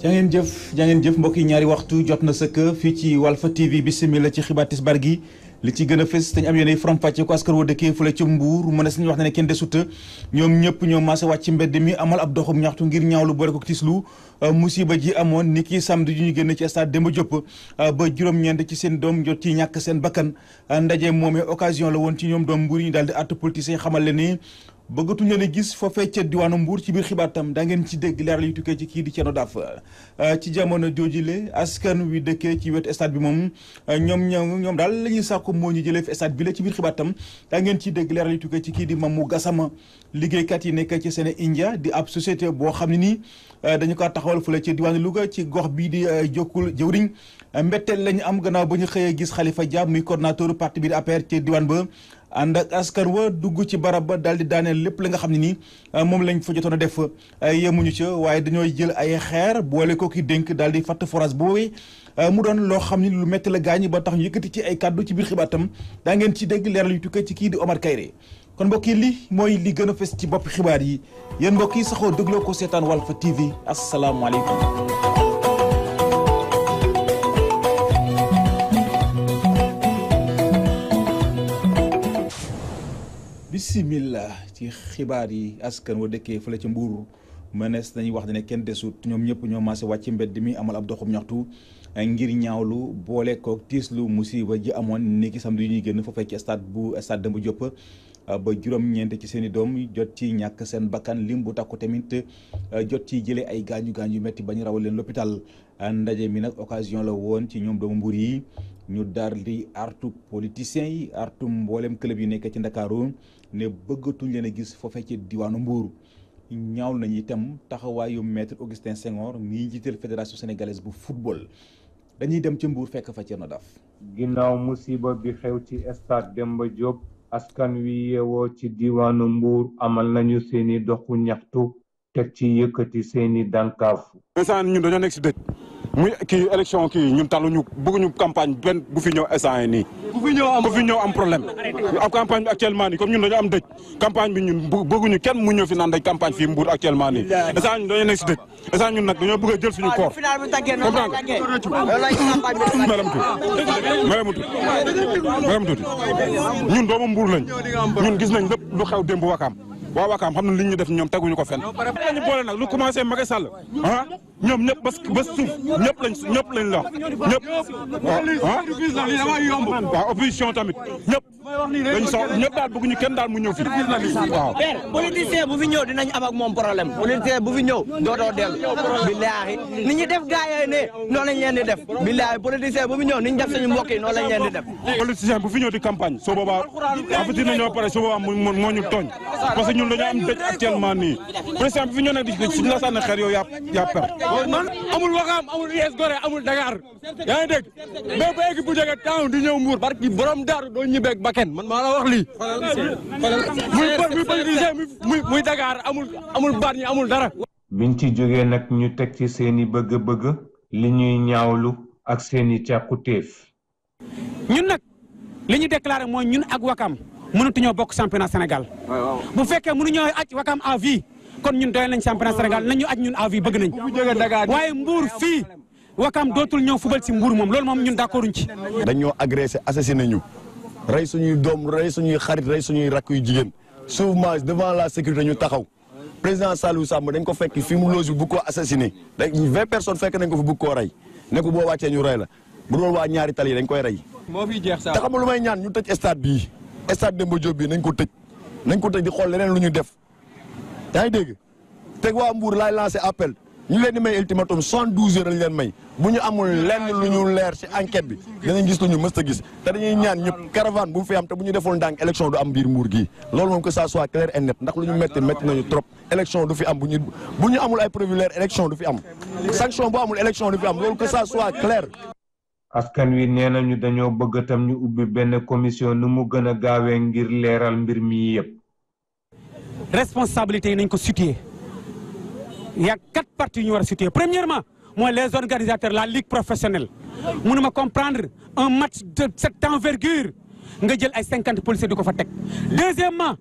jaa ngeen jëf mbokk yi ñaari waxtu jot na sëkk fii ci Walfa TV bismillah ci xibaar tisbaar gi li ci gën a fës te ñu am yéen faram fàcce ko askan wa dëkkee fële ca Mbuur mu ne suñu wax ne kenn desut ñoom ñëpp ñoo maase wàcc ci mbedd mi amal ab doxum ñaxtu ngir ñaawlu boole ko tislu musiba ji amoon ni ki samedi ju ñu génn ci stade Demba Diop ba juróom-ñeent ci seen doom jot ci ñàkk seen bakkan ndaje moomee occasion la woon ci ñoom doom Mbuur yi ñu daal di àtt politiciens xamal leen ni bëggatuñ leen a gis foofee ca diwaanu Mbuur ci biir xibaar tam daa ngeen ci dégg leeral yu tukkee ci kii di Thierno Daff ci jamono joojule askan wi dëkkee ci wetu stade bi moom ñoom daal la ñuy sàkku moo ñu jëlee fi stade bi la ci biir xibaar tam daa ngeen ci dégg leeral yu tukkee ci kii di Mamou Gassama liggéeykat yi nekk ci Séné India di ab société boo xam ne nii dañu ko taxawal fële ci diwaanu Louga ci gox bii di jokkul jëwriñ mbetteel la ñu am gannaaw ba ñu xëyee gis Khalifa Dia muy coordonnateur parti bi di APR ci diwaan ba ànd ak askan wa dugg ci barab ba daal di daaneel lépp la nga xam ne nii moom lañ fa jotoon a def yemuñu ca waaye dañoo jël ay xeer boole ko ki dénk daal di fatt forage boobee mu doon loo xam ni lu métti la gaañ ba tax ñu yëkkati ci ay kàddu ci biir xibaatam daa ngeen ci dégg leeral yu tukkee ci kii di Omar Kayre kon mbokk yi li mooy li gën a fës ci bopp xibaar yi yéen mbokk yi saxoo dégloo ko seetaan Walfa TV asalaamaaleykum. bismillah ci xibaar yi askan wa dëkkee fële ca Mbuur mënees nañuy wax ne kenn desut ñoom ñëpp ñoo maase wàcc mbedd mi amal ab doxum ñaxtu ngir ñaawlu boole ko tiislu musiba ji amoon ni ki samedi yu ñuy génn foofee ci stade Demba Diop ba juróom-ñeent ci seen i doom jot ci ñàkk seen bakkan lim bu takku tamit jot ci jëlee ay gaañu yu métti ba ñu rawal leen l'hôpital ndaje mi nag occasion la woon ci ñoom doomu Mbuur yi ñu daal di artu politiciens yi artu mboolem club yi nekk ci Ndakaaru ne bëggatuñ leen a gis foofee ci diwaanu Mbuur ñaaw nañu itam taxawaayu maître Augustin Senghor mii njiital fédération sénégalaise bu football dañuy dem ci Mbuur fekk fa Thierno Daff. ginnaaw musiba bi xew ci stade Demba Diop askan wi yeewoo ci diwaanu Mbuur amal nañu seeni doxu ñaxtu teg ci yëkkati seeni dànkaafu. instant ñun dañoo nekk si dëj muy kii élection kii ñun taluñu bëgguñu campagne benn bu fi ñëw instant yi nii. bu fi ñëw am problème am campagne bi actuellement nii comme ñun dañoo am dëj campagne bi ñun bëgguñu kenn mu ñëw fi naan day campagne fii Mbuur actuellement nii instant ñun dañoo nekk si dëj instant ñun nag dañoo bëgg a jël suñu koor maram tuuti ñun doomu Mbuur lañ ñun gis nañ lépp lu xew démb Wakaam waa Wakaam xam na li ñu def ñoom teguñu ko fenn ñu boole nag lu commencé Macky Sall ñoom ñëpp ba suuf ñëpp lañ la ñëpp waaw opposition tamit ñëpp dañ soxla ñëpp daal bëgguñu kenn daal mu ñëw fi waaw politicien bu fi ñëw dinañ am ak moom problème politicien bu fi ñëw dootoo dellu billaahi ni ñu def gaayee ne noonu lañ leen di def billaahi politicien bu fi ñëw ni ñu def suñu mbokk yi noonu lañ leen di def politicien bu fi ñëw di campagne soo boobaa afatir nañoo pare soo boobaa moo ñu tooñ parce que ñun dañoo am dëj actuellement nii président bu fi ñëw nag di suñu la sànni xeer yow yaa perte amul Wakaam amul US Gorée amul Dakar yaa ngi dégg mais ba équipe bu jógee town di ñëw Mbuur barki borom daaru doo ñibbeeg Bakel man maa la wax lii muy politicien muy Dakar amul baat ñi amul dara. biñ ci jógee nag ñu teg ci seeni bëgg-bëgg li ñuy ñaawlu ak seeni càkkutéef. ñun nag li ñu déclaré mooy ñun ak Wakaam mënatuñoo bokk championnat Sénégal bu fekkee mënuñoo aj Wakaam à vie kon ñun doy nañ championnat Sénégal nañu aj ñun à vie bëgg nañ waaye Mbuur fii Wakaam dootul ñëw fubal si Mbuur moom loolu moom ñun d'accorduñ ci. dañoo agressé assassiné ñu rey suñuy doom rey suñuy xarit rey suñuy rakk yu jigéen souvent devant la sécurité ñu taxaw président Saliou Samb dañ ko fekk fi mu loge bu ko assassiné 20 personnes fekk nañ ko fi bu koo rey ne ko boo wàccee ñu rey la bu doon waa ñaari tali dañ koy rey. moo fi jeex sax te xam nga lu may ñaan ñu tëj stade bii stade Demba Diop bii nañ ko tëj di xool leneen lu ñu def. yaa ngi dégg teg waa Mbuur laay lancé appel ñu leen di may ultimatum 72 heures lañ leen may bu ñu amul lenn lu ñu leer ci enquête bi danañ gis lu ñu mës a gis te dañuy ñaan ñëpp caravane bu fi am te bu ñu deful ndànk élection du am biir Mbuur gii loolu moom que ça soit clair et net ndax lu ñu métti nañu trop élection du fi am bu ñu amul ay preuve leer élection du fi am sanction bu amul élection du fi am loolu que ça soit clair. askan wi nee nañu dañoo bëgg tam ñu ubbi benn commission nu mu gën a gaawee ngir leeral mbir mi yëpp. responsabilité yi nañ ko situer il y a 4 parties ñu war a situer premièrement mooy les organisateurs la ligue professionnelle mënuma comprendre un match de cette envergure nga jël ay 50 policiers di ko fa teg deuxièmement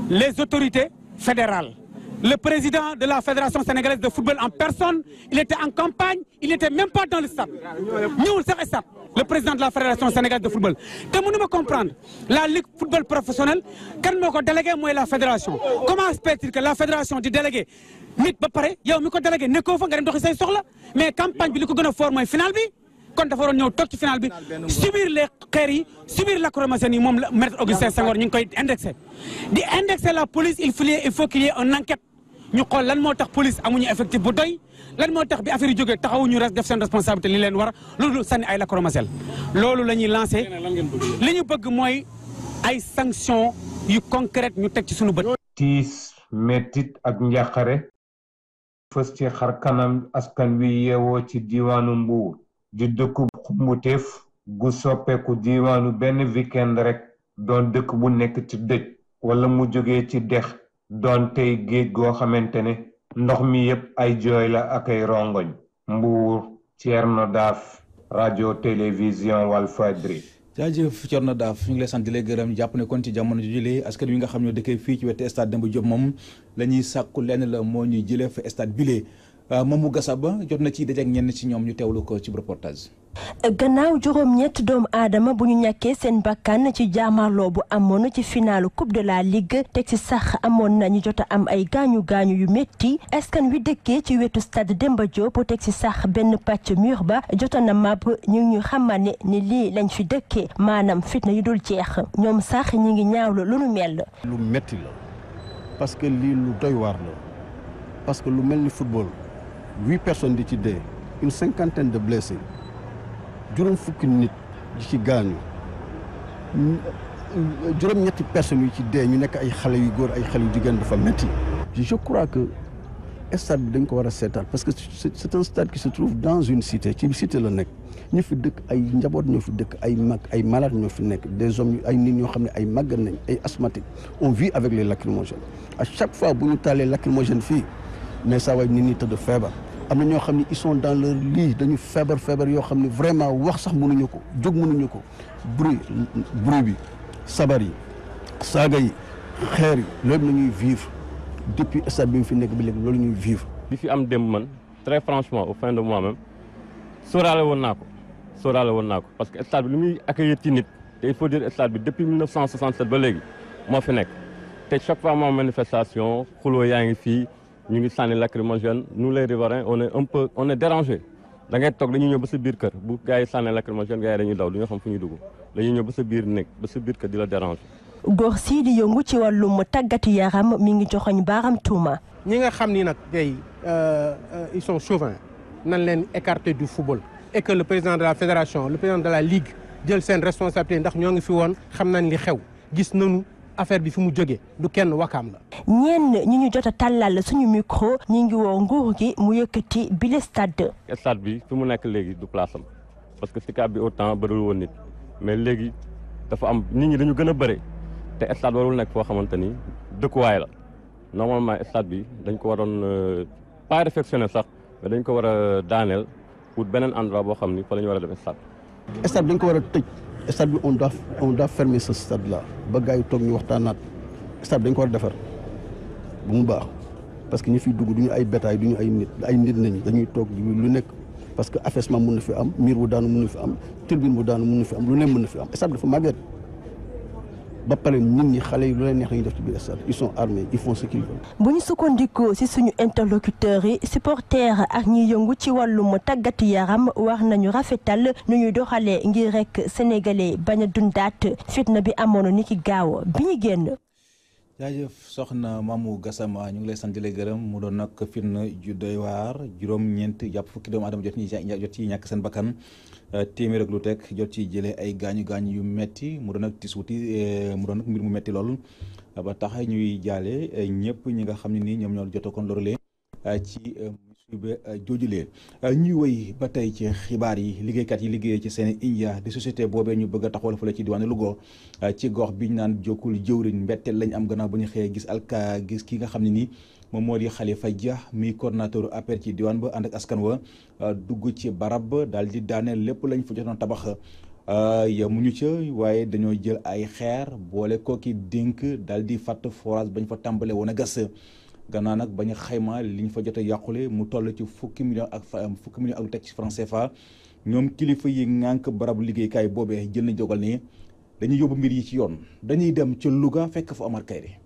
les autorités fédérales le président de la Fédération sénégalaise de football en personne, il était en campagne, il n'était même pas dans le stade. Nous, c'est stade. Le président de la Fédération sénégalaise de football. Te mënuma comprendre la ligue football professionnel kan moo ko délégué mooy la fédération. Comment expliquer que la fédération di délégué nit ba pare yow mi ko délégué nekkoo fa nga dem doxi say soxla mais campagne bi li ko gën a fort mooy final bi kon dafa waroon ñëw toog ci final bi subir les xeer yi subir lacrymogène yi moom la maître Augustin Senghor ñu ngi koy indexé. di indexer la police il faut qu'il y ait une enquête ñu xool lan moo tax police amuñu effectif bu doy. lan moo tax bi affaire yi jógee taxawuñu res def seen responsabilité li leen war a loolu sànni ay lacrymogène loolu la ñuy lancé li ñu bëgg mooy ay sanctions yu concrètes ñu teg ci suñu bët. tiis mettit ak njàqare fës ci xar kanam askan wi yeewoo ci diiwaanu Mbuur di dëkk xumbuteef gu soppeeku diiwaanu benn weekend rek doon dëkk bu nekk ci dëj wala mu jógee ci dex doon tey géej goo xamante ne ndox mi yépp ay jooy la ak ay rongoñ. Mbuur Thierno Daaf radio télévision Walfadjri. jaajëf Thierno Daaf ñu ngi lay sant di lay gërëm jàpp ne kon ci jamono ju jëlee askan wi nga xam ne dëkkee fii ci wetu stade Demba Diop moom la ñuy sàkku lenn la moo ñuy jëlee fa stade bile Mamou Gassaba jot na ci dajeek ñenn ci ñoom ñu teewlu ko ci reportage. gannaaw juróom-ñett doomu aadama bu ñu ñàkkee seen bakkan ci jaamarloo bu amoon ci finalu coupe de la ligue teg ci sax amoon na ñu jot a am ay gaañu gaañu yu métti askan wi dëkkee ci wetu stade Demba Diop teg ci sax benn pàcc mur ba jot na màbb ñu ngi xamal ne ni lii lañ fi dëkkee maanaam fitna yu dul jeex ñoom sax ñi ngi ñaawlu lu nu mel. lu métti la parce que lii lu doy waar la parce que lu mel ni football 8 personnes di ci dee une 50aine de blessés. juróom fukki nit di ci gaañu juróom-ñetti personnes yu ci dee ñu nekk ay xale yu góor ay xale yu jigéen dafa métti. je crois que stade bi dañ ko war a seetaat parce que c'est un stade qui se trouve dans une cité ci cité la nekk ñu fi dëkk ay njaboot ñoo fi dëkk ay mag ay malades ñoo fi nekk des hommes ay nit ñoo xam ne ay màggat nañ ay asthmatiques on vit avec les lacrymogènes à chaque fois bu ñu taalee lacrymogène fii mais saa waay nit ñi tëdd feebar. am na ñoo xam ne ils sont dans leur lit dañu feebar yoo xam ne vraiment wax sax mënuñu ko jóg mënuñu ko bruit bi sabar yi saaga yi xeer yi loolu la ñuy vivre depuis stade bi mu fi nekk bi léegi loolu ñuy vivre. li fi am démb man très franchement au fin de mois même sóoraale woon naa ko parce que stade bi li muy accueillir ci nit te il faut dire stade bi depuis 1967 ba léegi moo fi nekk te chaque fois moo manifestation xuloo yaa ngi fii. ñu ngi sànni lacrymogène nous les riverains on est dérangé da ngay toog dañuy ñëw ba sa biir kër bu gars yi sànni lacrymogène gars yi dañuy daw du ñu xam fu ñuy dugg dañuy ñëw ba sa biir nekk ba sa biir kër di la déranger. góor sii di yëngu ci wàllum tàggati yaram mi ngi joxoñ baaram tuuma. ñi nga xam ni nag tey ils sont chauvins nan leen écarter du football et que le président de la fédération le président de la ligue jël seen responsabilité ndax ñoo ngi fi woon xam nañ li xew gis nañu. affaire bi fi mu jógee du kenn wakaam la. ñenn ñi ñu jot a tàllal suñu micro ñi ngi woo nguur gi mu yëkkati bile stade. stade bi fi mu nekk léegi du place am parce que Sicap bi autant bëriwul woon nit mais léegi dafa am nit ñi dañu gën a bëre te stade warul nekk foo xamante ni dëkkuwaay la normalement stade bi dañ ko waroon pas réfectionner sax mais dañ ko war a daaneel pour beneen endroit boo xam ni fa la ñu war a def stade. stade dañ ko war a tëj. stade bi on doit fermer ce stade là ba gars yi toog ñu waxtaanaat stade bi dañ ko war a defar bu mu baax parce que ñi fiy dugg duñu ay bétail duñu ay nit nañ dañuy toog lu nekk parce que affaissement mun na fi am mur bu daanu mun na fi am turbine bu daanu mun na fi am lu ne mun na fi am stade dafa màgget ba pare nit ñi xale yi lu leen neex la ñuy def ci biir stade ils sont armés ils font ce qu'ils veulent. bu ñu sukkandikoo ci suñu interlocuteurs yi supporters ak ñi yëngu ci wàllum tàggati yaram war nañu rafetal nu ñuy doxalee ngir rek sénégalais bañ a dundaat fitna bi amoon ni ki gaaw bi ñu génn. jaajëf soxna Mamou Gassama ñu ngi lay sant di lay gërëm mu doon nag fitna ju doy waar juróom-ñeent jàpp fukki doomu aadama jot ci ñàkk seen bakkan téeméer ak lu teg jot ci jëlee ay gaañu yu metti mu doon nag tis wuti mu doon nag mbir mu metti lool ba tax ñuy jaale ñëpp ñi nga xam ne nii ñoom ñoo jot kon lorule ci musiba joojulee ñuy woy ba tey ci xibaar yi liggéeykat yi liggéeyee ci seen India di société boobee ñu bëgg a taxawal fële ci diwaanu Louga ci gox bi ñu naan jokkul jëwriñ mbetteel lañ am gannaaw ba ñu xëyee gis ki nga xam ne nii moom moo di Khalifa Dia mi coordonnateur APR ci diwaan ba ànd ak askan wa dugg ci barab daal di daaneel lépp lañ fa jotoon tabax yamuñu ca waaye dañoo jël ay xeer boole kooki dénk daal di fàtt forage bañ fa tàmbale woon a gas gannaaw nag bañ a xayma li ñu fa jot a yàqule mu toll ci fukki million ak lu teg ci franc CFA ñoom kilifa yi ngànk barabu liggéeykaay boobee jël nañ dogal ne dañuy yóbbu mbir yi ci yoon dañuy dem ca Louga fekk fa Omar Kayre.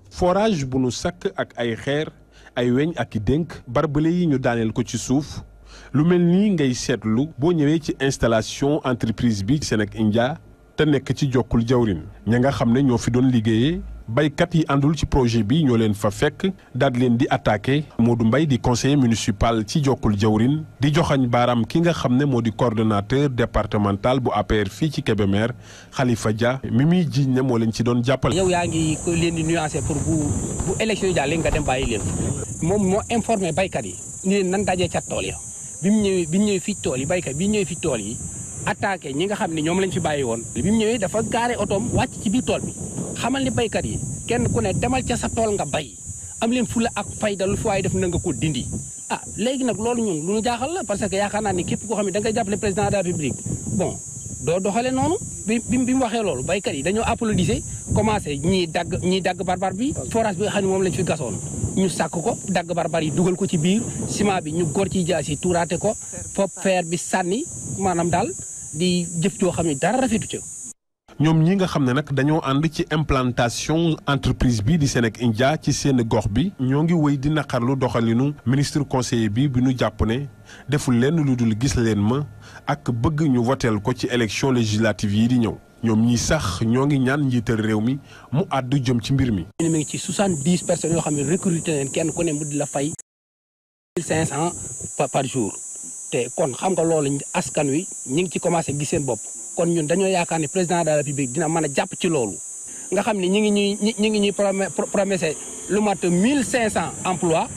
forage bu nu sakk ak ay xeer ay weñ ak i dénk barbelé yi ñu daaneel ko ci suuf lu mel nii ngay seetlu boo ñëwee ci installation entreprise bi Senec India te nekk ci jokkul jawrin ña nga xam ne ñoo fi doon liggéeyee baykat yi àndul ci projet bi ñoo leen fa fekk daal leen di attaqué Modou Mbaye di conseiller municipal ci jokkul jawrin di joxañ baaraam ki nga xam ne moo di coordonnateur départemental bu APR fii ci Kébémer Khalifa Dia mi muy jiiñ ne moo leen ci doon jàppale. yow yaa ngi leen di nuancé pour bu élection yi jàllee nga dem bàyyi leen moom moo informé baykat yi ni leen nan dajee ca tool ya bi mu ñëwee fii tool yi baykat bi ñëwee fii tool yi attaqué ñi nga xam ne ñoom lañ fi bàyyi woon bi mu ñëwee dafa gaare otoom wàcc ci biir tool bi xamal ni baykat yi kenn ku ne demal ca sa tool nga bay am leen fula ak fayda lu fi waaye def na nga ko dindi léegi nag loolu ñun lu ñu jaaxal la parce que yaakaar naa ni képp koo xam ne da ngay jàppale président de la République bon doo doxale noonu bi mu waxee loolu baykat yi dañoo applaudissé commencé ñii dagg barbar bi forage bi nga xam ne moom lañ fi gasoon ñu sàkk ko dagg barbar yi dugal ko ci biir ciment bi ñu gor ci jaas yi tuuraate ko fop fer bi sànni maanaam daal di jëf joo xam ne dara rafetu ca. ñoom ñi nga xam ne nag dañoo ànd ci implantation entreprise bi di Senec India ci seen gox bi ñoo ngi wéy di naqarlu doxalinu ministre conseiller bi ñu jàpp ne deful leen lu dul gis leen ma ak bëgg ñu voteel ko ci élection législative yi di ñëw ñoom ñi sax ñoo ngi ñaan njiital réew mi mu àddu jëm ci mbir mi. mi ngi ci 70 personnes yoo xam ne recruté leen kenn ku ne mu di la fay 1500 par jour te kon xam nga loolu askan wi ñu ngi ci commencé gis seen bopp. kon ñun dañoo yaakaar ne président de la République dina mën a jàpp ci loolu nga xam ne ñi ngi ñuy promessé lu mat 1500 emplois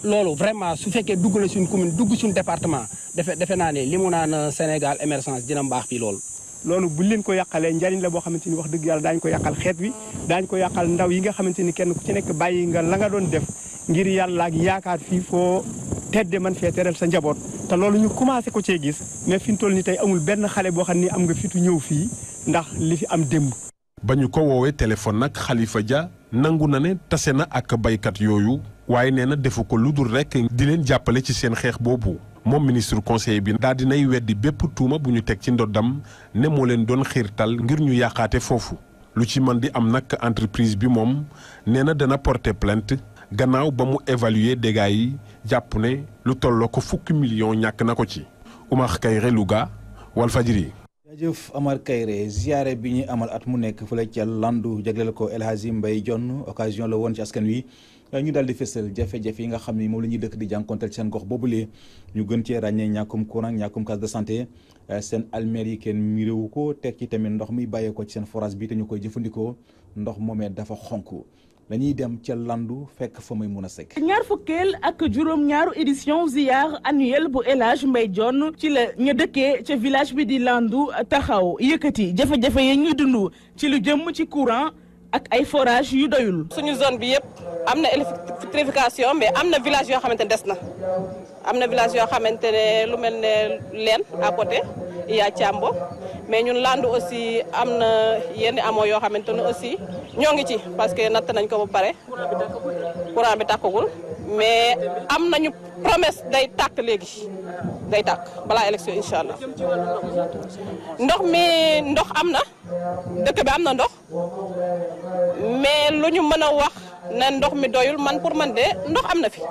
loolu vraiment su fekkee dugg na suñ commune dugg suñ département defe naa ne li mu naan Sénégal émergence dina mbaax fii loolu. loolu buñ leen ko yàqalee njariñ la boo xamante ni wax dëgg yàlla daañu ko yàqal xeet wi daañu ko yàqal ndaw yi nga xamante ni kenn ku ci nekk bàyyi nga la nga doon def ngir yàlla ak yaakaar fii foo tedde man fee teral sa njaboot te loolu ñu commencé ko cee gis mais fi mu toll ni tey amul benn xale boo xam ni am nga fitu ñëw fii ndax li fi am démb. ba ñu ko woowee téléphone nag Khalifa Dia nangu na ne tase na ak baykat yooyu waaye nee na defu ko lu dul rek di leen jàppale ci seen xeex boobu moom ministre conseiller bi daal dinay weddi bépp tuuma bu ñu teg ci ndoddam ne moo leen doon xiirtal ngir ñu yàqaate foofu lu ci mën di am nag entreprise bi moom nee na dana porter plainte gannaaw ba mu évaluer dégâts yi jàpp ne lu tolloo ko 10 millions ñàkk na ko ci Oumar Kayre Louga Walfadjri. jaajëf Omar Kayre ziare bi ñuy amal at mu nekk fële ca Landu jagleel ko El Hadji Mbaye Dione occasion la woon ci askan wi ñu daal di fësal jafe-jafe yi nga xam ni moom la ñuy dëkk di jànkonteel seen gox boobulee ñu gën cee ràññee ñàkkum courant ñàkkum case de santé seen almeer yi kenn miréwu ko teg ci tamit ndox mi bàyyee ko ci seen forage bi te ñu koy jëfandikoo ndox moomee dafa xonk dañuy dem ca Landu fekk fa may mun a sekk. ñaar fukkeel ak juróom-ñaaru édition ziar annuel bu El Hadji Mbaye Dione ci la ñu dëkkee ca village bi di Landu taxaw yëkkati jafe-jafe yi ñuy dund ci lu jëm ci courant ak ay forage yu doyul. suñu zone bi yëpp am na électrification mais am na village yoo xamante ne des na am na village yoo xamante ne lu mel ne leen à côté yaa Thiambo mais ñun Landu aussi am na yenn amoo yoo xamante ne aussi ñoo ngi ci parce que natt nañ ko ba pare courant bi tàkkagul mais am nañu promesse day tàkk léegi day tàkk balaa élection incha allah ndox am na dëkk bi am na ndox mais lu ñu mën a wax ne ndox mi doyul man pour man de ndox am na fi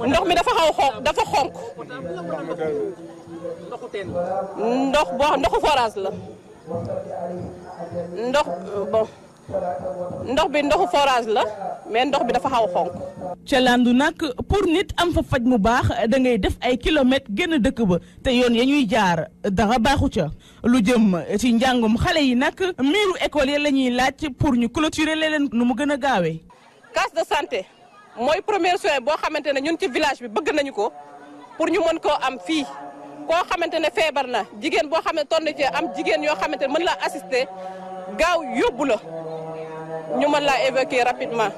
ndox mi dafa xonk ndoxu forage la ndox bi ndoxu forage la mais ndox bi dafa xaw xonk. ca Landu nag pour nit am fa faj mu baax da ngay def ay kilomètres génn dëkk ba te yoon ya ñuy jaar dara baaxu ca lu jëm ci njàngum xale yi nag miiru école yi la ñuy laaj pour ñu clôturer leen nu mu gën a gaawee. case de santé mooy premier soin boo xamante ne ñun ci village bi bëgg nañu ko pour ñu mën koo am fii koo xamante ne feebar na jigéen boo xam ne toll na ci am jigéen yoo xamante ne mën laa assister gaaw yóbbu la ñu mën laa évacuer rapidement.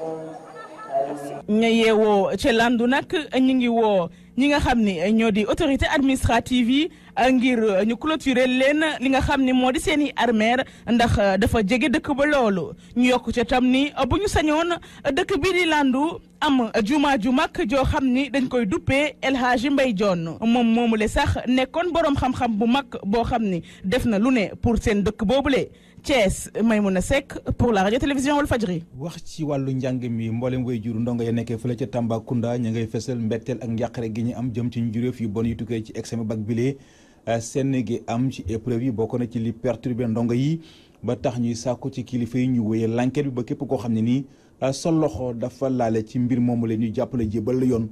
ña yeewoo ca Landu nag ñu ngi woo ñi nga xam ni ñoo di autorité administrative yi ngir ñu clôturer leen li nga xam ni moo di seen i armeer ndax dafa jege dëkk ba loolu ñu yokk ca tam ni bu ñu sañoon dëkk bii di Landu am juma ju mag joo xam ni dañ koy duppee El Hadji Mbaye Dione moom moomule sax nekkoon boroom xam-xam bu mag boo xam ni def na lu ne pour seen dëkk boobule. Thiès Maymouna Seck pour la radio télévision Walfadjri. wax ci wàllu njàng mi mboolem way juru ndongo ya nekkee fële ca Tambacounda ñu ngay fesal mbetteel ak njàqare gi ñu am jëm ci njuréef yu bon yu tukkee ci examen bac bile seen gi am ci épreuve yi bokk na ci li perturbé ndongo yi ba tax ñuy sàkku ci kilifa yi ñu wéyee l'enquête bi ba képp koo xam ne nii sa loxo dafa laale ci mbir moomu la ñu jàppale jébal la yoon.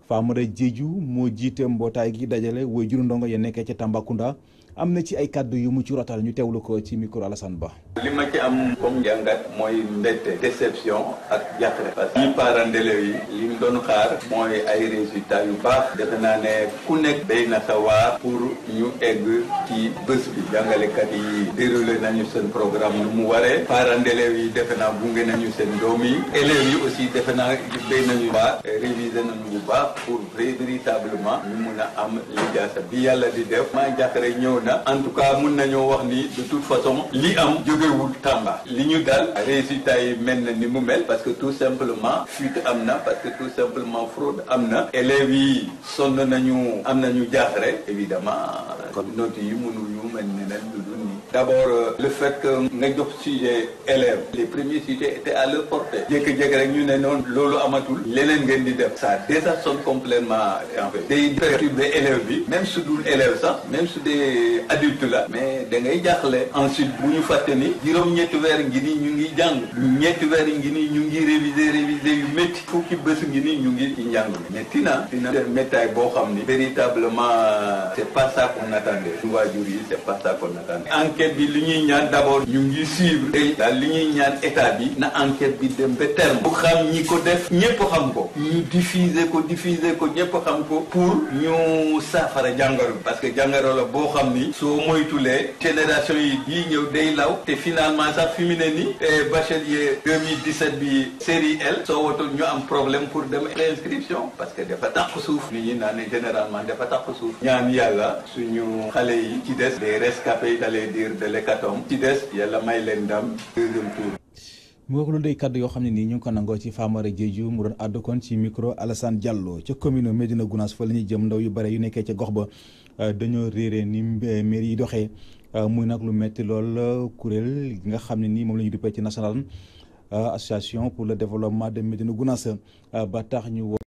Famara Diédhiou moo jiite mbootaay gi dajale way juru ndongo ya nekkee ca Tambacounda am na ci ay kàddu yu mu ci rotal ñu teewlu ko ci micro Alassane Ba. li ma ci am comme jàngat mooy mbette déception ak jàqare parce que ñi parents d'élèves yi li ñu doon xaar mooy ay résultats yu baax defe naa ne ku nekk day na sa waar pour ñu egg ci bés bi jàngalekat yi déroulé nañu seen programme lu mu waree parents d'élèves yi defe naa gunge nañu seen doom yi élèves yi aussi defe naa béy nañu baax révisé nañu bu baax pour véritablement ñu mun a am lijaasa bi yàlla di def maa jàqare ñëw en tout cas mun nañoo wax ni de toute façon li am jógewul Tamba li ñu dal résultat yi mel na ni mu mel parce que tout simplement fuite am na parce que tout simplement fraude am na élèves yi sonn nañu am nañu jaaxle évidemment kon notes yi mënuñu mel ne leen lu dul nii d'abord le fait que nga jox sujet élèves les premiers sujets étaient à leur portée jékki-jékki rek ñu ne noonu loolu amatul leneen ngeen di def ça désarçonne complètement en fait day perturber élève bi même su dul élève sax même su dee adulte la mais da ngay jaaxle ensuite bu ñu fàtte ni juróom-ñetti weer ngi nii ñu ngi jàng ñetti weer ngi nii ñu ngi réviser yu métti fukki bés ngi nii ñu ngi ci njàng mais tina méttaay boo xam ni véritablement c'est pas ça qu'on attendait ñu waajur yi c'est pas ça qu'on attendait enquête bi li ñuy ñaan d'abord ñu ngi suivre daal li ñuy ñaan état bi na enquête bi dem ba terme bu xam ñi ko def ñëpp xam ko ñu diffuser ko ñëpp xam ko pour ñu saafara jàngoro parce que jàngoro la boo xam ni soo moytulee génération yi bii ñëw day law te finalement sax fi mu ne ni bachelier 2017 bi série L soo watul ñu am problème pour dem inscription parce que dafa taq suuf nit ñi naan ne généralement dafa taq suuf ñaan yàlla suñu xale yi ci des les rescapés d'aller dire de l'hécatombe ci des yàlla may leen ndam deuxième tour. mu wax lu day kàddu yoo xam ne nii ñu ngi ko nangoo ci Famara Diédhiou mu doon àddu kon ci micro Alassane Diallo ca commune Médina Gounass fa la ñuy jëm ndaw yu bare yu nekkee ca gox ba dañoo réeree ni mairie yi doxee muy nag lu metti lool kuréel gi nga xam ne nii moom la ñu duppee ci national association pour le développement de Médina Gounass ba tax ñu woo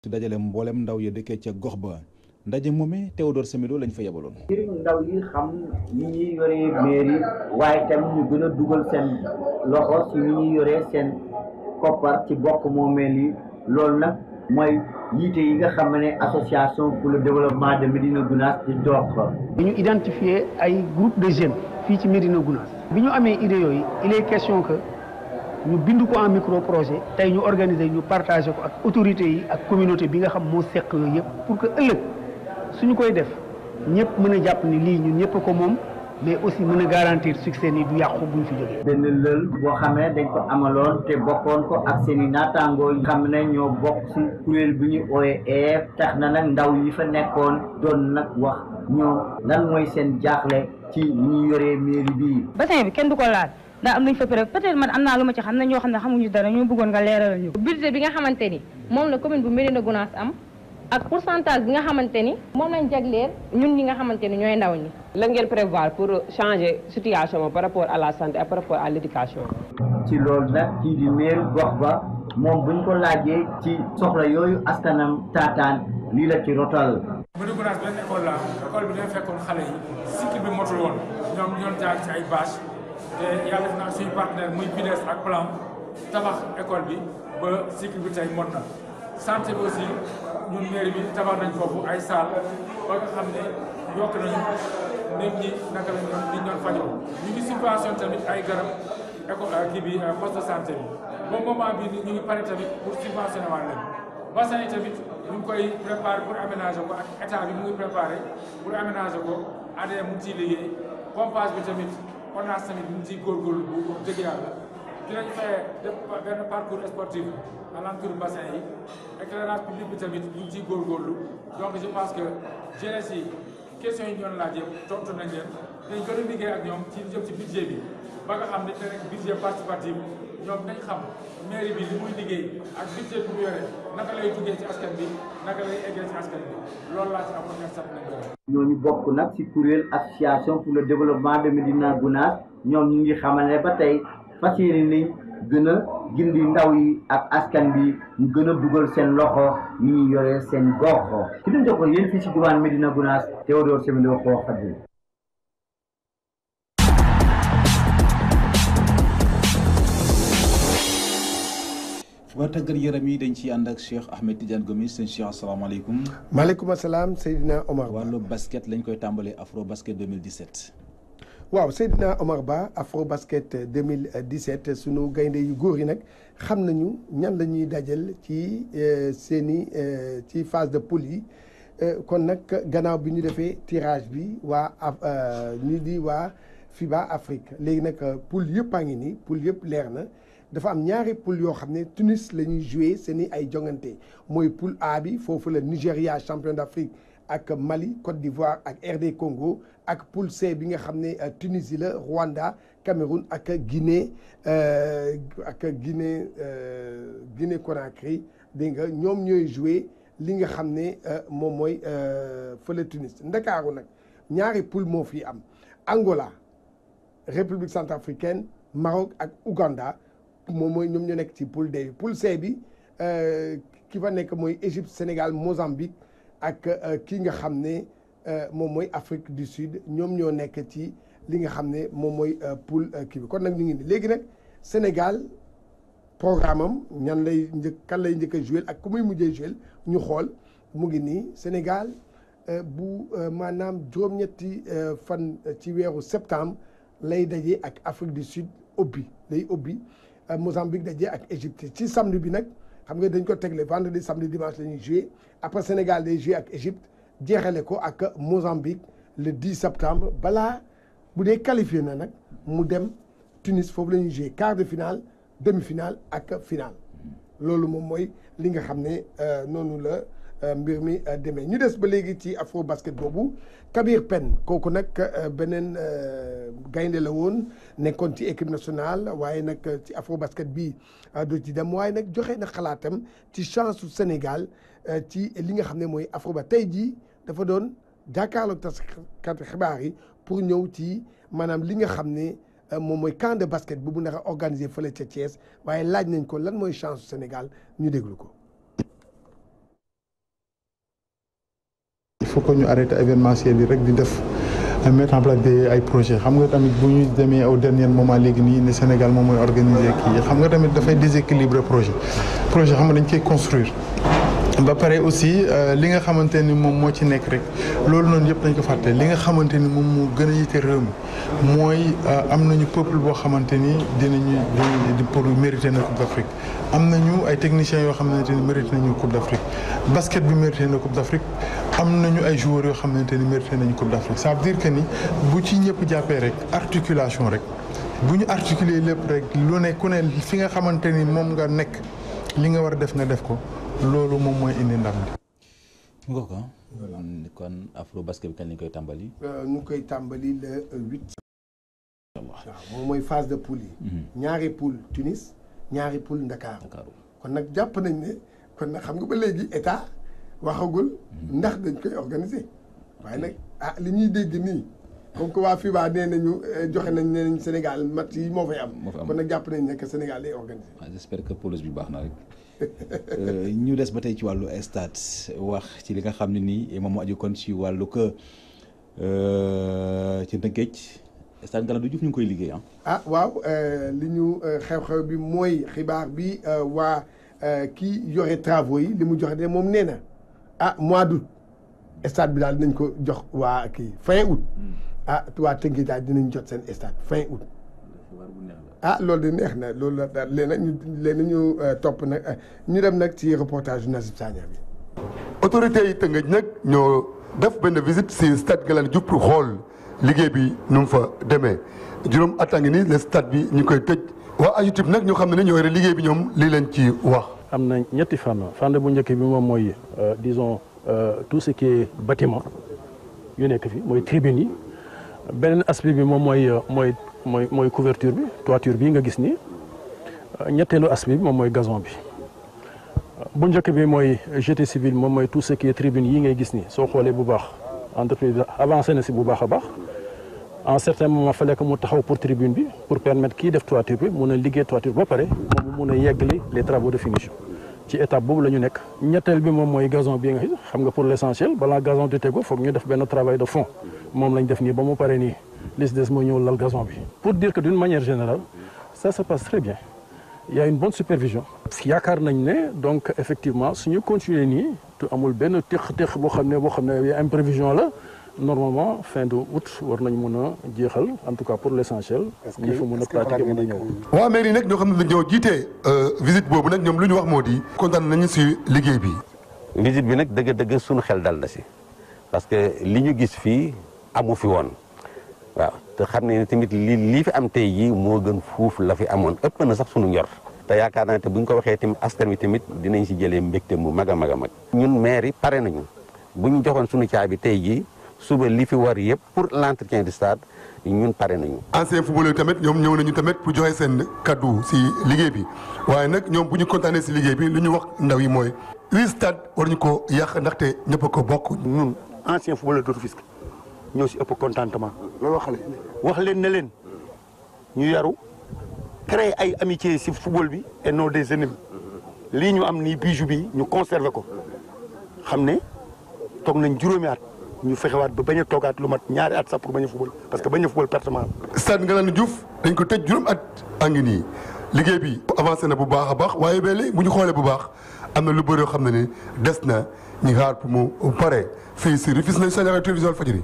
dajale mboolem ndaw ya dëkkee ca gox ba ndaje moomee Théodore Semedo lañ fa yebaloon. ngir ndaw yi xam ni ñuy yoree mairie waaye tamit ñu gën a dugal seen loxo si ni ñuy yoree seen koppar ci bokk moomeel yi loolu nag mooy yiite yi nga xam ne association pour le développement de Médina Gounass di dox. bi ñu identifier ay groupe de jeunes fii ci Médina Gounass bi ñu amee idée yooyu il est question que ñu bind ko en micro projet tey ñu organiser ñu partager ko ak autorités yi ak communauté bi nga xam moo seq yooyu yëpp pour que ëllëg suñu koy def ñëpp mën a jàpp ni lii ñun ñëpp ko moom mais aussi mën a garantir succès ni du yàqu buñ fi jógee. benn lël boo xam ne dañ ko amaloon te bokkoon ko ak seen i naataangoo yi xam ne ñoo bokk ci kuréel bi ñu ooyee EF tax na nag ndaw yi fa nekkoon doon nag wax ñoom lan mooy seen jaaxle ci ni ñu yoree mairie bii. bassin bi kenn du ko laal ndax am nañ fa période peut-être man am naa lu ma ci xam ne ñoo xam ne xamuñu dara ñoo bëggoon nga leeralal ñu. budget bi nga xamante ni moom la commune bu Médina Gounass am. ak pourcentage bi nga xamante ni moom lañ jagleel ñun ñi nga xamante ni ñooy ndaw ñi. la ngeen prévoir pour changer situation par rapport à la santé et par rapport à l'éducation. ci loolu nag kii di maire gox ba moom buñ ko laajee ci soxla yooyu askanam taataan lii la ci rotal. Médina Gounass benn école la école bi dafa fekkoon xale yi cycle bi motul woon ñoom ñoon jaar ci ay bâche te yàlla def na suñu partenaire muy PIDES ak plan tabax école bi ba cycle bi tey mot na santé bi aussi. ñun mairie bi tabax nañ foofu ay salle ba nga xam ne yokk nañu nit ñi naka lañ doon doon fajoo ñu ngi subvention tamit ay garab kii bi poste de santé bi ba moment bi ñu ngi pare tamit pour subventionner waat leen bassin yi tamit ñu ngi koy préparer pour aménager ko ak état bi mu ngi préparer pour aménager ko ADM mu ngi ciy liggéey pompage bi tamit ONAS tamit mu ngi ciy góorgóorlu bu dëgg yàlla dinañ fexe def benn parcours sportif alentour bassin yi éclairage public bi tamit ñu ngi ciy góorgóorlu donc je pense que jeunesse yi questions yi ñu doon laaj yëpp tontu nañ leen dañ gën a liggéey ak ñoom ci jëm ci budget bi ba nga xam ne dañ nekk budget participatif ñoom dañ xam mairie bi li muy liggéey ak budget bu mu yore naka lay duggee ci askan bi naka lay eggee ci askan bi loolu laa ci amoon nga sant nañ ko. ñooñu bokk nag ci kuréel association pour le développement de Médina Gounass ñoom ñu ngi xamal ne ba tey fas yéene ni gën a gindi ndaw yi ak askan bi ñu gën a dugal seen loxo yi ñu yore seen gox ki doon jox ko yéen fii ci diwaan Médina Gounass Théodore Semedo ko Fadil. xibaar tàggat yaram yi dañ ciy ànd ak Cheikh Ahmed Tidiane Gomis sëñ Cheikh asalaamaaleykum. maaleykum salaam Seydina Omar. wàllu basket lañ koy tàmbalee Afro Basket 2017. waaw Seydina Omar Ba Afro Basket 2017 sunu gaynde yu góor yi nag xam nañu ñan la ñuy dajal ci seeni ci phase de poule yi kon nag gannaaw bi ñu defee tirage bi waa ñi di waa FIBA Afrique léegi nag poule yëpp a ngi nii poule yëpp leer na. dafa am ñaari poule yoo xam ne Tunis la ñuy joué seeni ay jongante mooy poule A bi foofu la Nigéria champion d'Afrique ak Mali Côte d'Ivoire ak RD Congo ak poule C bi nga xam ne Tunisie la Rwanda Cameroun ak Guinée Guinée Conakry dégg nga ñoom ñooy joué li nga xam ne moom mooy fële Tunis Ndakaaru nag ñaari poule moo fi am Angola République centrafricaine Maroc ak Ouganda moom mooy ñoom ñoo nekk ci poule D bi poule C bi ki fa nekk mooy Égypte Sénégal Mozambique ak ki nga xam ne moom mooy Afrique du Sud ñoom ñoo nekk ci li nga xam ne moom mooy poule kii bi kon nag ñu ngi nii léegi nag Sénégal programme am ñan lay kan lay njëkk a joué ak ku muy mujjee joué ñu xool mu ngi nii Sénégal bu maanaam juróom-ñetti fan ci weeru septembre lay daje ak Afrique du Sud lay ubbi Mozambique daje ak Égypte ci samedi bi nag xam nga dañ ko tegle vendredi samedi dimanche la ñuy joué après Sénégal day joué ak Égypte jeexale ko ak Mozambique le 10 septembre balaa bu dee qualifié na nag mu dem Tunis foofu la ñuy joué quart de finale demi-finale ak finale loolu moom mooy li nga xam ne noonu la mbir mi demee ñu des ba léegi ci Afro Basket boobu Kabir Pen kooku nag beneen gaynde la woon nekkoon ci équipe nationale waaye nag ci Afro Basket bi du ci dem waaye nag joxe na xalaatam ci chance su Sénégal ci li nga xam ne mooy Afro Basket tey jii dafa doon jàkkaarloog taskati xibaar yi pour ñëw ci maanaam li nga xam ne moom mooy camp de basket bu mu nar a organisé fële ca Thiès waaye laaj nañ ko lan mooy chance su Sénégal ñu déglu ko. il faut que ñu arrêté événementiel yi rek di def mettre en place ay projets xam nga tamit bu ñu demee au dernier moment léegi nii ne Sénégal moom mooy organiser kii xam nga tamit dafay déséquilibrer projet xam nga dañ koy construire. ba pare aussi li nga xamante ni moom moo ci nekk rek loolu noonu yëpp dañ ko fàtte li nga xamante ni moom moo gën a yitte réew mi mooy am nañu peuple boo xamante ni dinañu pour mériter na Coupe d'Afrique am nañu ay techniciens yoo xamante ni mérité nañu Coupe d'Afrique basket bi mérité na Coupe d'Afrique am nañu ay joueurs yoo xamante ni mérité nañu Coupe d'Afrique ça veut dire que ni bu ci ñëpp jàppee rek articulation rek bu ñu articuler lépp rek lu ne ku ne fi nga xamante ni moom nga nekk li nga war a def nga def ko loolu moom mooy indi ndam li. mu ko kon Afro Basket bi kañ lañ koy tàmbali. ñu koy tàmbali le 8. waaw moom mooy phase de poule yi. ñaari poule Tunis ñaari poule Ndakaaru. kon nag jàpp nañ ne kon nag xam nga ba léegi état waxagul ndax dañ koy organiser waaye nag li ñuy dégg nii comme que waa FIBA nee nañu joxe nañ nee nañ Sénégal match yi moo fay am. kon nag jàpp nañ ne que Sénégal lay organiser. j'espère que pelouse bi baax na rek. ñu des ba tey ci wàllu stade wax ci li nga xam ne nii moom moo aju kon ci wàllu que ci Ndëngéej stade Ngalandou Diouf ñu ngi koy liggéey waaw li ñu xew-xew bi mooy xibaar bi waa kii yore travaux yi li mu joxe de moom nee na mois d'août stade bi daal dinañ ko jox waa kii fin août waa Tëngéej daal dinañ jot seen stade fin août. loolu de neex na loolu la daal léegi ñu topp nag ñu dem nag ci reportage Nasib Sagna bi. autorités yi Tëngéej nag ñoo def benn visite si stade Ngalandou Diouf pour xool liggéey bi nu mu fa demee juróom at a ngi nii le stade bi ñu koy tëj waa AGETIP nag ñoo xam ne ñoo yore liggéey bi ñoom lii leen ci wax. am na ñetti fànn bu njëkk bi moom mooy disons tout ce qui est bâtiment yu nekk fi mooy tribune yi beneen aspect bi moom mooy couverture bi toiture bi nga gis nii ñetteelu aspect bi moom mooy gazon bi bu njëkk bi mooy génie civil moom mooy tout ce qui est tribune yi ngay gis nii soo xoolee bu baax entreprise avancé na si bu baax a baax en certain moment fallait que mu taxaw pour tribune bi pour permettre kii def toiture bi mun a liggéey toiture ba pare moom mun a yeggali les travaux de finition ci étape boobu la ñu nekk. ñetteel bi moom mooy gazon bi nga xam nga pour l' essentiel balaa gazon di tegu foog ñu def benn travail de fond moom lañ def nii ba mu pare nii li si des moo ñëw lal gazon bi. pour dire que d' une manière générale ça se passe très bien il y a une bonne supervision. yaakaar nañ ne donc effectivement suñu continuer nii te amul benn teq boo xam ne imprévision la. normalement fin de août war nañ mën a jeexal en tout cas pour l' essentiel. ñi fa mën a pratiquer mën a ñëw. waa mairie nag ñoo xam ne dañoo jiite visite boobu nag ñoom lu ñu wax moo di. kontaan nañu si liggéey bi. visite bi nag dëgg-dëgg suñu xel dal na si parce que li ñu gis fii amu fi woon waaw te xam ne tamit lii fi am tey jii moo gën fuuf la fi amoon ëpp na sax suñu njor te yaakaar naa te bu ñu ko waxee tamit askan wi tamit dinañ si jëlee mbégte mu mag a mag a mag. ñun maire yi pare nañu bu ñu joxoon suñu caabi tey jii. suba li fi war yëpp pour l' entretien du stade ñun pare nañu. ancien footballeur tamit ñoom ñëw nañu tamit pour joxe seen kaddu si liggéey bi waaye nag ñoom bu ñu kontaanee si liggéey bi lu ñu wax ndaw yi mooy lii stade war ñu ko yàq ndaxte ñëpp a ko bokk. ñun ancien footballeur de Rufisque ñoo si ëpp contentement. loolu wax leen ne leen ñu yaru créer ay amitié si football bi et non des ennemis lii ñu am nii bijou bi ñu conserver ko xam ne toog nañ juróomi at. ñu fexewaat ba bañ a toogaat lu mat ñaari at sax pour bañ a football parce que bañ a football pertement. stade Ngalandou Diouf dañ ko tëj juróom at a ngi nii liggéey bi avancé na bu baax a baax waaye ba léegi bu ñu xoolee bu baax am na lu bëri yoo xam ne ni des na ñu xaar pour mu pare fii si Rufisque nañ Sagna télévision Walfadjri.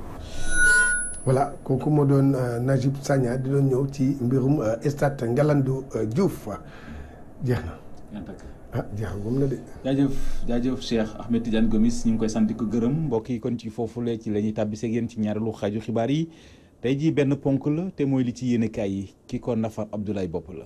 voilà kooku moo doon Najib Sagna di doon ñëw ci mbirum stade Ngalandou Diouf jeex na. ah jeexagum na de. jaajëf Cheikh Ahmed Tidiane Gomis ñu ngi koy sant ko gërëm mbokk yi kon ci foofulee ci la ñuy tàbbisee ak yéen ci ñaareelu xaaju xibaar yi tey jii benn ponk la te mooy li ci yéenekaay yi ki ko nafar Abdoulaye Bopp la.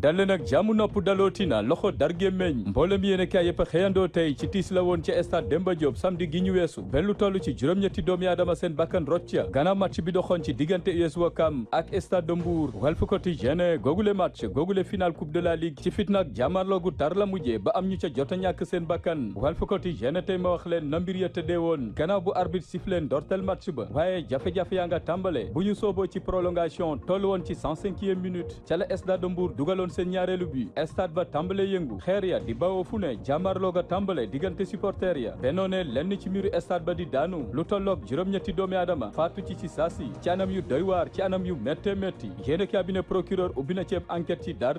dal nag jàmm nopp dalootina loxo darge meñ mboolem yéene kaay yëpp xëyandoo tey ci tiis la woon ci stade Demba Diop samedi gi ñu weesu benn lu toll ci juróom-ñetti doomi aadama seen bakkan rocca gannaaw match bi doxoon ci diggante US Ouakam ak stade de Mbour Walf Quotidien googule match googule final coupe de la ligue ci fitna ak jàmmarloo gu tar la mujjee ba am ñu ca jot a ñàkk seen bakkan Walf Quotidien tey ma wax leen na mbir ya tëddee woon gannaaw bu arbitre sifflé ndorteel match ba waaye jafe-jafe yaa nga tàmbale bu ñu sooboo ci prolongation toll woon ci 105e minute ca la stade de Mbour dugaloon seen ñaareelu bi stade ba tàmbale yëngu xeer ya di bawoo fu ne jàmmarloo ga tàmbale diggante supporter ya bennoo ne lenn ci miiru stade ba di daanu lu tolloog juróom-ñetti doomi aadama faatu ci saasi ci anam yu doy waar ci anam yu métte métti yéene cabinet procureur ubbi na ceeb enquête ci daar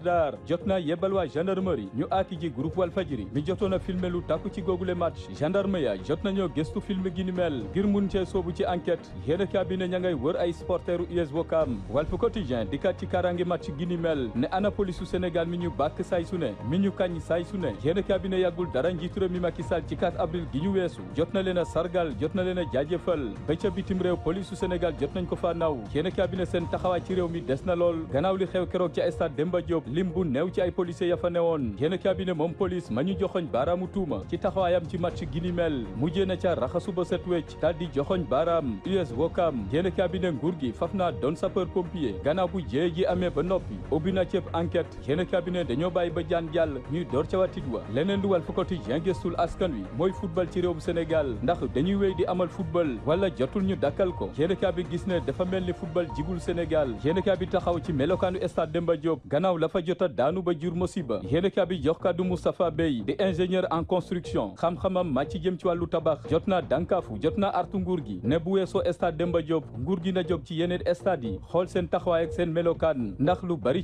jot na yebbal waa gendarmerie ñu aaki ji groupe Walfadjri mi jotoon a filmé lu takku ci googule match gendarme ya jot nañoo gëstu film gi ni mel ngir mun cee soobu ci enquête yéene cabinet ña ngay wër ay supporteru US Ouakam Walf Quotidien dikkaat ci karangi match gi ni mel ne ana police su Sénégal mi ñu bàkk saay su ne mi ñu kañ saay su ne yéen cabinet yàggul dara njiitu réew mi Macky Sall ci 4 avril gi ñu weesu jot na leen a sargal jot na leen a jaajëfal ba ca bitim réew police su Sénégal jot nañ ko fa naw yéen cabinet seen taxawaay ci réew mi des na lool gannaaw li xew keroog ca stade Demba Diop lim bu néew ci ay policiers ya fa newoon yéen cabinet moom police ma ñu joxoñ baaraamu tuuma ci taxawaayam ci match gi ni mel mujjee na ca raxasu ba set wecc daal di joxoñ baaraam US Ouakam yéen cabinet nguur gi faf naa doon sapeur pompier gannaaw bu jee ji amee ba noppi ubbi na ceeb enquête yéen cabinet dañoo bàyyi ba jaan jàll ñuy door ca watit wa leneen du Walf Quotidien gëstul askan wi mooy football ci réewum Sénégal ndax dañuy wéy di amal football wala jotul ñu dakkal ko yéenekaay bi gis ne dafa mel ni football jigul Sénégal yéenekaay bi taxaw ci melokaanu stade Demba Diop gannaaw la fa jota daanu ba jur musiba yéenekaay bi jox kàddu Moustapha Bey di ingénieur en construction xam-xamam màcc jëm ci wàllu tabax jot naa dànkaafu jot naa artu nguur gi ne bu weesoo stade Demba Diop nguur gi na jóg ci yeneen stade yi xool seen taxawaay ak seen melokaan ndax lu bari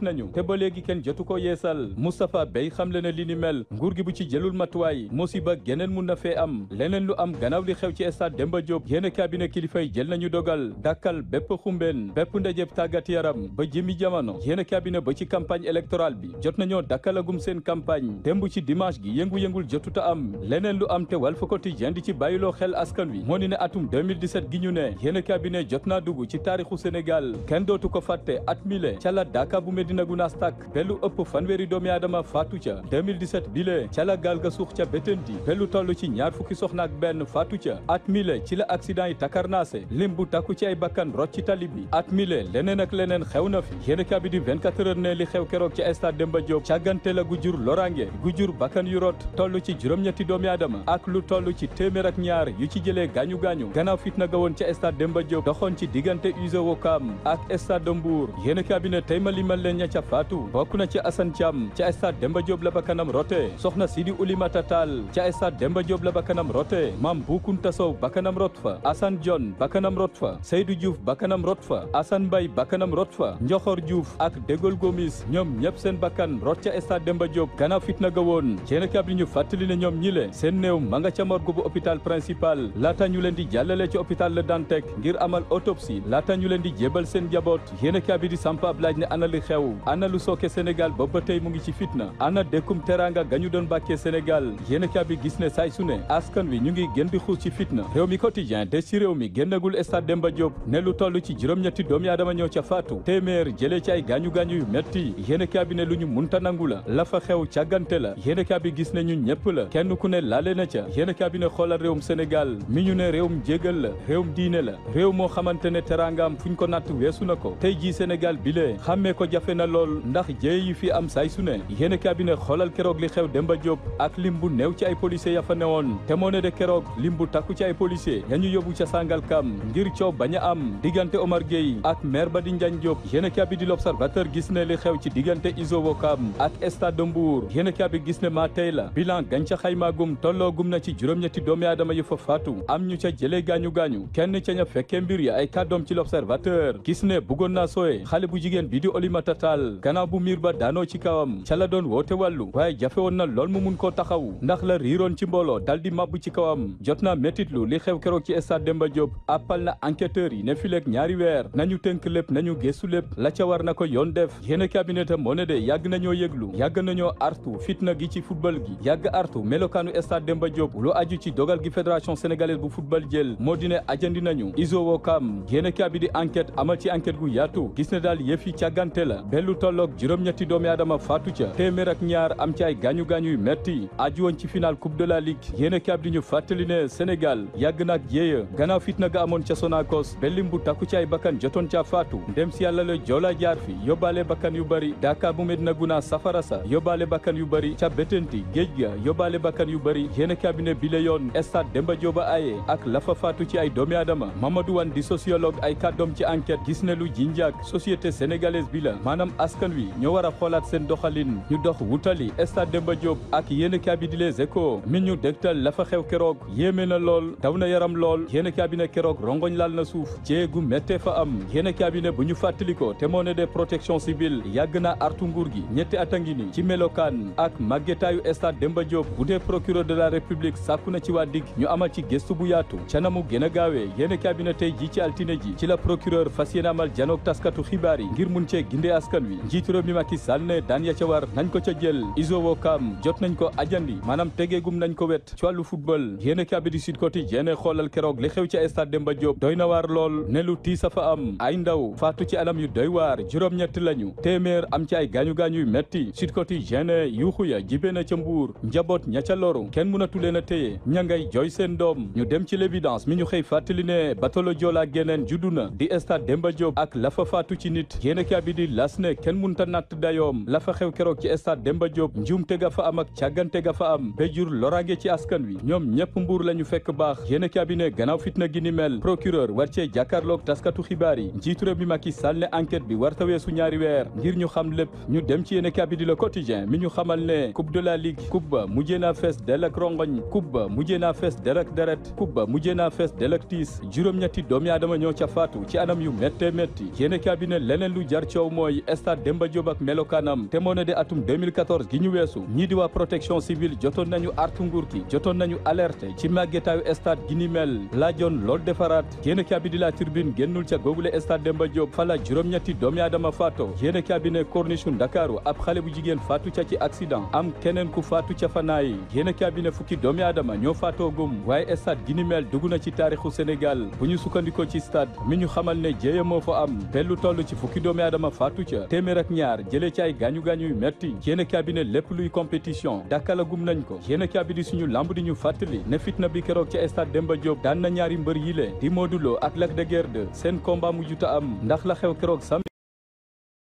nañu te ba léegi kenn jotu ko yeesal Moustapha Bey xamle ne li ni mel nguur gi bu ci jëlul matuwaay musiba geneen mun na fee am leneen lu am gannaaw li xew ci stade Demba Diop yéene cabinet kilifa yi jël nañu dogal dakkal bépp xumbeen bépp ndajeb tàggat yaram ba jëmi jamono yéene cabinet ba ci campagne électorale bi jot nañoo dakkalagum seen campagne démb ci dimanche gi yëngu-yëngul jotuta am leneen lu am te Walf Quotidien di ci bàyyiloo xel askan wi moo ni ne atum 2017 gi ñu ne yéene cabinet jot naa dugg ci taarixu Sénégal kenn dootu ko fàtte at mile ca la Daaka bu Medina Gounass tàkk bellu ëpp fanweeri doomi aadama faatu ca 2017 bile ca la gaal ga suux ca Bettenty bellu toll ci ñaar fukki soxna ak benn faatu ca at mile ci la accident yi takarnaase lim bu takku ci ay bakkan rocc ci tali bi at mile leneen ak leneen xew na fi yéene kabi di 24 heures ne li xew keroog ci stade Demba Diop càggante la gu jur lorange gu jur bakkan yu rot toll ci juróom-ñetti doomi aadama ak lu toll ci téeméer ak ñaar yu ci jëlee gaañu-gaañu gannaaw fitna ga woon ca stade Demba Diop doxoon ci diggante USO Ouakam ak stade de Mbour yéene kabi ne tey ma limal leen ña ca faatu bokk na ci Assane Thiam ca stade Demba Diop la bakkanam rote soxna Sidi Oulimata Tall ca stade Demba Diop la bakkanam rote Mam Boukounta Sow bakkanam rot fa Assane John bakkanam rot fa Seydou Diouf bakkanam rot fa Assane Mbaye bakkanam rot fa Njoxor Diouf ak Dégol Gomis ñoom ñëpp seen bakkan rot ca stade Demba Diop gannaaw fitna ga woon yéene kabi ñu fàttali ne ñoom ñile seen néew ma nga ca morgue bu hôpital principal laata ñu leen di jàllale ci hôpital Le Dantec ngir amal autopsie laata ñu leen di jébal seen jaboot yéene kabi di samp ab laaj ne ana li xew ana lu sooke Sénégal boobu ba tey mu ngi ci fitna ana dekkum teranga gañu doon bàkkee Sénégal yéene kabi gis ne saay su ne askan wi ñu ngi gën di xuus ci fitna réew mi quotidien des ci réew mi génnagul stade Demba Diop ne lu toll ci juróom-ñetti doomi aadama ñoo ca faatu téeméer jëlee ci ay gaañu-gaañu yu metti yéene kabi ne lu ñu munta nangu la fa xew càggante la yéene kabi gis ne ñun ñëpp la kenn ku ne laale na ca yéene kabi ne xoolal réewum Sénégal mi ñu ne réewum jégal la réewum diine la réew moo xamante ne terangaam fuñ ko natt weesu na ko tey jii Sénégal bile xàmmee ko jafe na lool ndax jéey yi fi am saay su ne yéene kabi ne xoolal keroog li xew Demba Diop ak lim bu néew ci ay policiers ya fa newoon te moo ne de keroog lim bu takku ci ay policiers ya ñu yóbbu ca Sangalkam ngir coow bañ a am diggante Omar Gueye ak maire ba di Ndiagne Diop yéene kabi di l'Observateur gis ne li xew ci diggante Izo Ouakam ak stade de Mbour yéene kabi gis ne maa tey la bilan gànca xaymaagum tolloogum na ci juróom-ñetti doomi aadama yu fa faatu am ñu ca jëlee gaañu-gaañu kenn ca ña fekkee mbir ya ay kàddoom ci l'Observateur gis ne bëggoon naa sooye xale bu jigéen bi di Oulimata Tall gannaaw bu miir ba daanoo ci kawam ca la doon woote wàllu waaye jafe woon na lool mu mun koo taxawu ndax la riiroon ci mbooloo dal di màbb ci kawam jot naa métitlu li xew keroog ci stade Demba Diop appal na enquêteurs yi ne fileeg ñaari weer nañu tënk lépp nañu gëstu lépp la ca war na ko yoon def yéene cabinet moo ne de yàgg nañoo yëglu yàgg nañoo artu fitna gi ci football gi yàgg artu melokaanu stade Demba Diop lu aju ci dogal gi fédération sénégalaise bu football jël moo di ne ajandi nañu Izo Ouakam yéene cabinet di enquête amal ci enquête gu yaatu gis ne daal yëf yi càggante la bellu tolloog juróom-ñetti doomi aadama faatu ca téeméer ak ñaar am ci ay gaañu-gaañu yu metti aju woon ci final coupe de la ligue yéene kaab di ñu fàttali ne Sénégal yàgg nag jéeya gannaaw fitna ga amoon ca Sonacos bellim bu takku ci ay bakkan jotoon ca faatu ndem si yàlla la joola jaar fi yóbbaale bakkan yu bari Daaka bu Medina Gounass safara sa yóbbaale bakkan yu bari ca Bettenty géej ga yóbbaale bakkan yu bari yéene cabinet bi la yoon stade Demba Diop aye ak lafa faatu ci ay doomi aadama Mamadou Wane di sociologue ay kàddoom ci enquête gis ne lu jinjaak société sénégalaise bi la maanaam askan wi ñoo war a xoolaat seen doxalin ñu dox wutali stade Demba Diop ak yéene cabinet di Les Échos mi ñu dégtal la fa xew keroog yéeme na lool daw na yaram lool yéene cabinet keroog rongoñ laal na suuf jéegu méttee fa am yéene cabinet bu ñu fàttaliko te moo ne de protection civile yàgg na artu nguur gi ñetti at a ngi ni ci melokaan ak màggetaayu stade Demba Diop bu dee procureur de la république sàkku na ci waa dig ñu amal ci gëstu bu yaatu ca na mu gën a gaawee yéene cabinet tey ji ci altine ji ci la procureur fas yéene amal janook taskatu xibaar yi ngir mun cee gindee askan wi njiitu réew mi Macky Sall ne daan ya ca war nañ ko ca jël Izo Ouakam jot nañ ko ajandi maanaam tegeegum nañ ko wet ci wàllu football yéene cabinet di Sud Quotidien xoolal keroog li xew ci stade Demba Diop doy na waar lool ne lu tiis a fa am ay ndaw faatu ci anam yu doy waar juróom-ñett lañu téeméer am ci ay gaañu-gaañu yu metti Sud Quotidien yuuxu ya jibe na ca Mbuur njaboot ña ca loru kenn mënatu leen a téye ña ngay jooy seen doom ñu dem ci l'évidence mi ñu xëy fàttali ne batolo Joola geneen juddu na di stade Demba Diop ak la fa faatu ci nit yéene cabinet di las ne kenn mënta natt dayoom la fa xew keroog ci stade Demba Diop njuumte ga fa am ak càggante ga fa am ba jur loraange ci askan wi ñoom ñëpp Mbuur lañu fekk baax yéene cabinet gannaaw fitna gi ni mel procureur war cee jàkkaarloog taskatu xibaar yi njiitu réew mi Macky Sall ne enquête bi war taweesu ñaari weer ngir ñu xam lépp ñu dem ci yéene cabinet di Le Quotidien mi ñu xamal ne coupe de la ligue coupe ba mujjee naa fees del ak rongoñ coupe ba mujjee naa fees del ak deret coupe ba mujjee naa fees del ak tiis juróom-ñetti doomi aadama ñoo ca faatu ci anam yu méttee métti yéene cabinet leneen lu jar coow mooy stade Demba Diop ak melokaanam te moo ne de atum 2014 gi ñu weesu ñii di waa protection civile jotoon nañu artu nguur gi jotoon nañu alerte ci màggetaayu stade gi ni mel laajoon lool defaraat yéen a di la Tribune génnul ca googule stade Demba Diop fala juróom-ñetti doomi aadama faatoo yéen a ne corniche Ndakaaru ab xale bu jigéen faatu ca ci accident am keneen ku faatu ca fanaayi yéen a ne fukki doomi aadama ñoo faatoo gum waaye stade gi ni mel dugg na ci taarixu Sénégal bu ñu sukkandikoo ci stade mi ñu xamal ne jéye moo fa am te lu toll ci fukki doomi aadama faatu ca téeméer ak ñaar jëlee ci ay gaañu-gaañu yu metti yéen a ne lépp luy compétition dakkalagum nañ ko yéen a di suñu lamb di ñu fàttali ne fitna bi keroog ca stade Demba Diop daan na ñaari mbër yile di Modou Lo ak Lac de Guiers 2 seen combat mu juta am ndax la xew keroog sam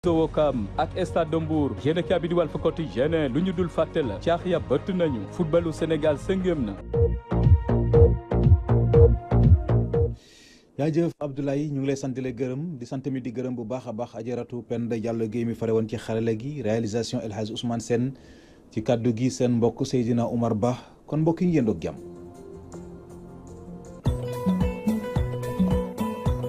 Wokam ak stade de Mbour yéen a di Walf Quotidien lu ñu dul fàtte la caax ya bëtt nañu footballu Sénégal sëngéem na jaajëf Abdoulaye ñu ngi lay sant di la gërëm di sant mi di gërëm bu baax a baax ajaratu Penda Diallo Guèye mi fare woon ci xarala gi réalisation El Hadj Ousmane Sène ci kàddu gi seen mbokk Seydina Oumar Ba kon mbokk yi ñu yendoog jàmm